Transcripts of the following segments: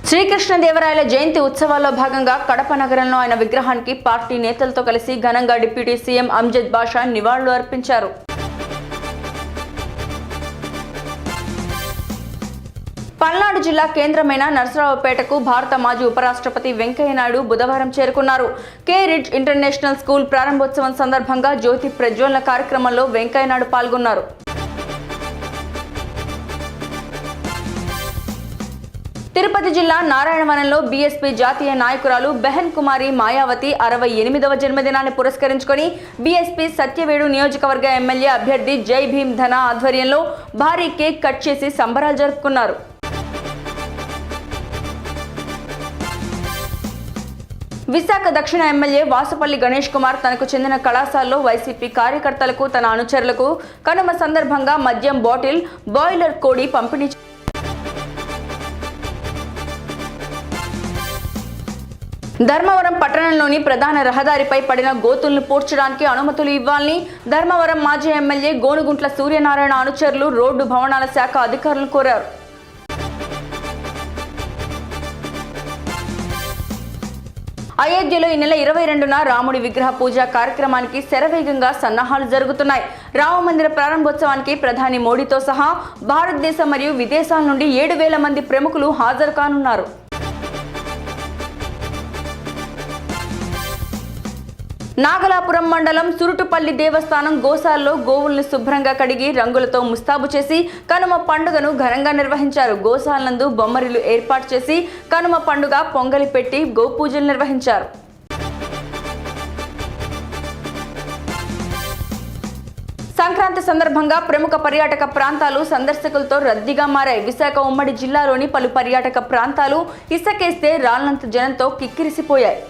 శ్రీకృష్ణదేవరాయల జయంతి ఉత్సవాల్లో భాగంగా కడప నగరంలో ఆయన విగ్రహానికి పార్టీ నేతలతో కలిసి ఘనంగా డిప్యూటీ సీఎం అంజద్ బాషా నివాళులు అర్పించారు. పల్నాడు జిల్లా కేంద్రమైన నర్సరావుపేటకు భారత మాజీ ఉపరాష్ట్రపతి వెంకయ్య నాయుడు బుధవారం చేరుకున్నారు. కే రిడ్జ్ ఇంటర్నేషనల్ స్కూల్ ప్రారంభోత్సవం సందర్భంగా జ్యోతి ప్రజ్వలన కార్యక్రమంలో వెంకయ్య నాయుడు పాల్గొన్నారు. తిరుపతి జిల్లా నారాయణవనంలో బీఎస్పీ జాతీయ నాయకురాలు బెహన్ కుమారి మాయావతి 68వ జన్మదినాన్ని పురస్కరించుకొని బీఎస్పీ సత్యవేడు నియోజకవర్గ ఎమ్మెల్యే అభ్యర్థి జై భీమ్ ధన ఆధ్వర్యంలో భారీ కేక్ కట్ చేసి సంబరాలు జరుపుకున్నారు. విశాఖ దక్షిణ ఎమ్మెల్యే వాసుపల్లి గణేష్ కుమార్ తనకు చెందిన కళాశాలలో వైసీపీ కార్యకర్తలకు తన అనుచరులకు కనుమ సందర్భంగా మద్యం బాటిల్ బాయిలర్ కోడి పంపిణీ. ధర్మవరం పట్టణంలోని ప్రధాన రహదారిపై పడిన గోతులను పూడ్చడానికి అనుమతులు ఇవ్వాలని ధర్మవరం మాజీ ఎమ్మెల్యే గోనుగుంట్ల సూర్యనారాయణ అనుచరులు రోడ్డు భవనాల శాఖ అధికారులను కోరారు. అయోధ్యలో ఈ నెల 22న రాముడి విగ్రహ పూజ కార్యక్రమానికి శరవేగంగా సన్నాహాలు జరుగుతున్నాయి. రామమందిర ప్రారంభోత్సవానికి ప్రధాని మోడీతో సహా భారతదేశం మరియు విదేశాల నుండి 7,000 మంది ప్రముఖులు హాజరు కానున్నారు. నాగలాపురం మండలం సురుటుపల్లి దేవస్థానం గోశాలలో గోవులను శుభ్రంగా కడిగి రంగులతో ముస్తాబు చేసి కనుమ పండుగను ఘనంగా నిర్వహించారు. గోశాలనందు బొమ్మరిలు ఏర్పాటు చేసి కనుమ పండుగ పొంగలి పెట్టి గోపూజలు నిర్వహించారు. సంక్రాంతి సందర్భంగా ప్రముఖ పర్యాటక ప్రాంతాలు సందర్శకులతో రద్దీగా మారాయి. విశాఖ ఉమ్మడి జిల్లాలోని పలు పర్యాటక ప్రాంతాలు ఇసుకేస్తే రాళ్లంత జనంతో కిక్కిరిసిపోయాయి.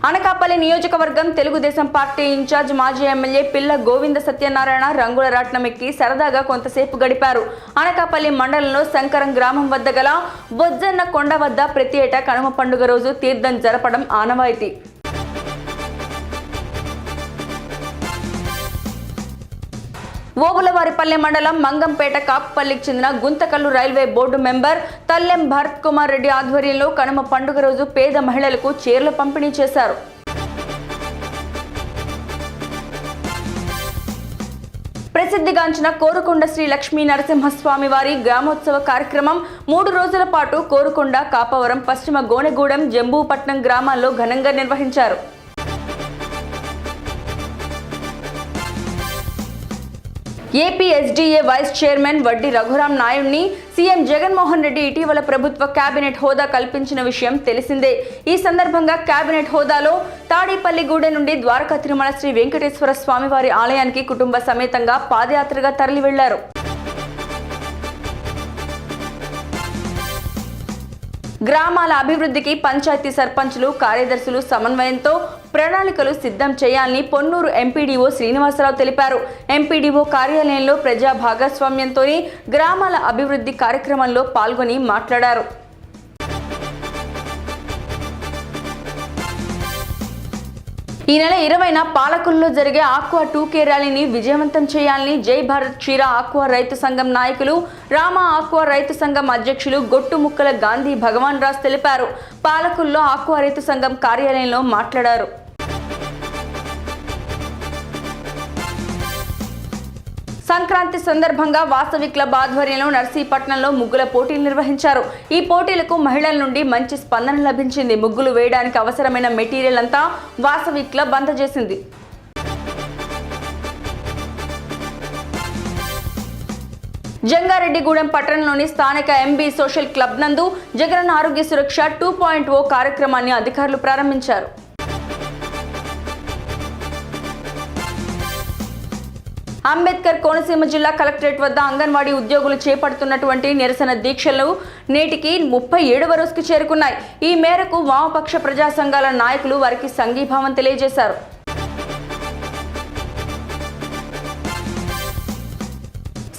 అనకాపల్లి నియోజకవర్గం తెలుగుదేశం పార్టీ ఇన్ఛార్జ్ మాజీ ఎమ్మెల్యే పిల్ల గోవింద సత్యనారాయణ రంగుల రాట్నం ఎక్కి సరదాగా కొంతసేపు గడిపారు. అనకాపల్లి మండలంలో శంకరం గ్రామం వద్ద గల బొజ్జన్న కొండ వద్ద ప్రతి ఏటా కనుమ పండుగ రోజు తీర్థం జరపడం ఆనవాయితీ. ఓబులవారిపల్లె మండలం మంగంపేట కాపుపల్లికి చెందిన Guntakal railway board member Tallem Bharath Kumar Reddy ఆధ్వర్యంలో కనుమ పండుగ రోజు పేద మహిళలకు చీరలు పంపిణీ చేశారు. ప్రసిద్ధిగాంచిన కోరుకొండ శ్రీ లక్ష్మీ నరసింహస్వామి వారి గ్రామోత్సవ కార్యక్రమం 3 రోజుల పాటు కోరుకొండ, కాపవరం, పశ్చిమ గోనెగూడెం, జంబూపట్నం గ్రామాల్లో ఘనంగా నిర్వహించారు. ఏపీ ఎస్డీఏ వైస్ చైర్మన్ వడ్డీ రఘురాం నాయుడిని సీఎం జగన్మోహన్ రెడ్డి ఇటీవల ప్రభుత్వ కేబినెట్ హోదా కల్పించిన విషయం తెలిసిందే. ఈ సందర్భంగా కేబినెట్ హోదాలో తాడేపల్లిగూడెం నుండి ద్వారకా తిరుమల శ్రీ వెంకటేశ్వర స్వామివారి ఆలయానికి కుటుంబ సమేతంగా పాదయాత్రగా తరలి వెళ్లారు. గ్రామాల అభివృద్ధికి పంచాయతీ సర్పంచులు, కార్యదర్శులు సమన్వయంతో ప్రణాళికలు సిద్ధం చేయాలని పొన్నూరు ఎంపీడీఓ శ్రీనివాసరావు తెలిపారు. ఎంపీడీఓ కార్యాలయంలో ప్రజా భాగస్వామ్యంతో గ్రామాల అభివృద్ధి కార్యక్రమంలో పాల్గొని మాట్లాడారు. ఈ నెల 20న పాలకుల్లో జరిగే ఆక్వా 2K ర్యాలీని విజయవంతం చేయాలని జై భారత్ క్షీర ఆక్వా రైతు సంఘం నాయకులు, రామా ఆక్వా రైతు సంఘం అధ్యక్షులు గొట్టుముక్కల గాంధీ భగవాన్ రాజ్ తెలిపారు. పాలకుల్లో ఆక్వా రైతు సంఘం కార్యాలయంలో మాట్లాడారు. సంక్రాంతి సందర్భంగా వాసవి క్లబ్ ఆధ్వర్యంలో నర్సీపట్నంలో ముగ్గుల పోటీలు నిర్వహించారు. ఈ పోటీలకు మహిళల నుండి మంచి స్పందన లభించింది. ముగ్గులు వేయడానికి అవసరమైన మెటీరియల్ అంతా వాసవి క్లబ్ అందజేసింది. జంగారెడ్డిగూడెం పట్టణంలోని స్థానిక ఎంబీ సోషల్ క్లబ్ నందు జగనన్న ఆరోగ్య సురక్ష 2.0 కార్యక్రమాన్ని అధికారులు ప్రారంభించారు. అంబేద్కర్ కోనసీమ జిల్లా కలెక్టరేట్ వద్ద అంగన్వాడీ ఉద్యోగులు చేపడుతున్నటువంటి నిరసన దీక్షలు నేటికి 37వ రోజుకు చేరుకున్నాయి. ఈ మేరకు వామపక్ష ప్రజా సంఘాల నాయకులు వారికి సంఘీభావం తెలియజేశారు.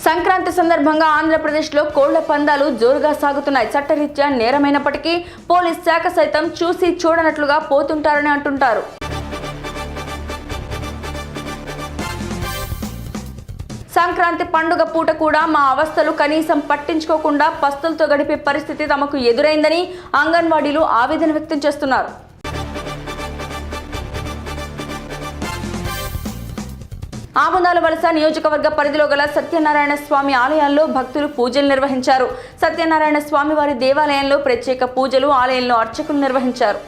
సంక్రాంతి సందర్భంగా ఆంధ్రప్రదేశ్లో కోళ్ల పందాలు జోరుగా సాగుతున్నాయి. చట్టరీత్యా నేరమైనప్పటికీ పోలీస్ శాఖ సైతం చూసి చూడనట్లుగా పోతుంటారని అంటుంటారు. సంక్రాంతి పండుగ పూట కూడా మా అవస్థలు కనీసం పట్టించుకోకుండా పస్తులతో గడిపే పరిస్థితి తమకు ఎదురైందని అంగన్వాడీలు ఆవేదన వ్యక్తం చేస్తున్నారు. ఆముదాల వలస నియోజకవర్గ పరిధిలో గల సత్యనారాయణ స్వామి ఆలయాల్లో భక్తులు పూజలు నిర్వహించారు. సత్యనారాయణ స్వామి వారి దేవాలయంలో ప్రత్యేక పూజలు, ఆలయంలో అర్చకులు నిర్వహించారు.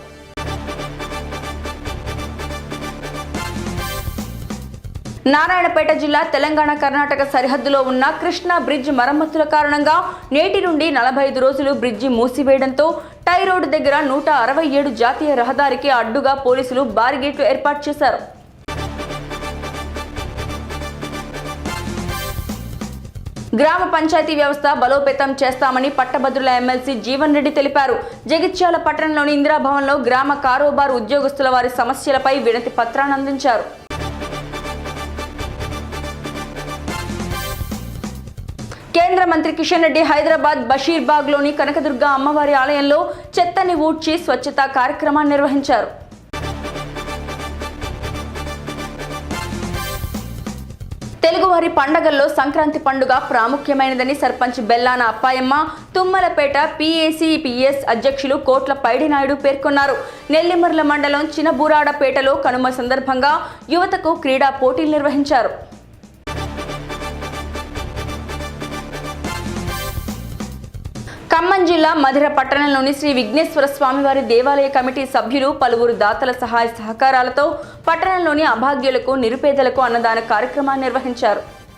నారాయణపేట జిల్లా తెలంగాణ కర్ణాటక సరిహద్దులో ఉన్న కృష్ణా బ్రిడ్జ్ మరమ్మతుల కారణంగా నేటి నుండి 45 రోజులు బ్రిడ్జి మూసివేయడంతో టై రోడ్డు దగ్గర 167 జాతీయ రహదారికి అడ్డుగా పోలీసులు బారిగేట్లు ఏర్పాటు చేశారు. గ్రామ పంచాయతీ వ్యవస్థ బలోపేతం చేస్తామని పట్టభద్రుల ఎమ్మెల్సీ జీవన్ రెడ్డి తెలిపారు. జగిత్యాల పట్టణంలోని ఇందిరాభవన్లో గ్రామ కారోబార్ ఉద్యోగస్తుల వారి సమస్యలపై వినతి పత్రాన్ని అందించారు. కేంద్ర మంత్రి కిషన్ రెడ్డి హైదరాబాద్ బషీర్బాగ్లోని కనకదుర్గ అమ్మవారి ఆలయంలో చెత్తని ఊడ్చి స్వచ్ఛతా కార్యక్రమాన్ని నిర్వహించారు. తెలుగువారి పండగల్లో సంక్రాంతి పండుగ ప్రాముఖ్యమైనదని సర్పంచ్ బెల్లాన అప్పాయమ్మ, తుమ్మలపేట PACPS అధ్యక్షులు కోట్ల పైడినాయుడు పేర్కొన్నారు. నెల్లిమర్ల మండలం చినబూరాడపేటలో కనుమ సందర్భంగా యువతకు క్రీడా పోటీలు నిర్వహించారు. ఖమ్మం జిల్లా మధిర పట్టణంలోని శ్రీ విఘ్నేశ్వర స్వామివారి దేవాలయ కమిటీ సభ్యులు పలువురు దాతల సహాయ సహకారాలతో పట్టణంలోని అభాగ్యులకు, నిరుపేదలకు అన్నదాన కార్యక్రమాన్ని నిర్వహించారు.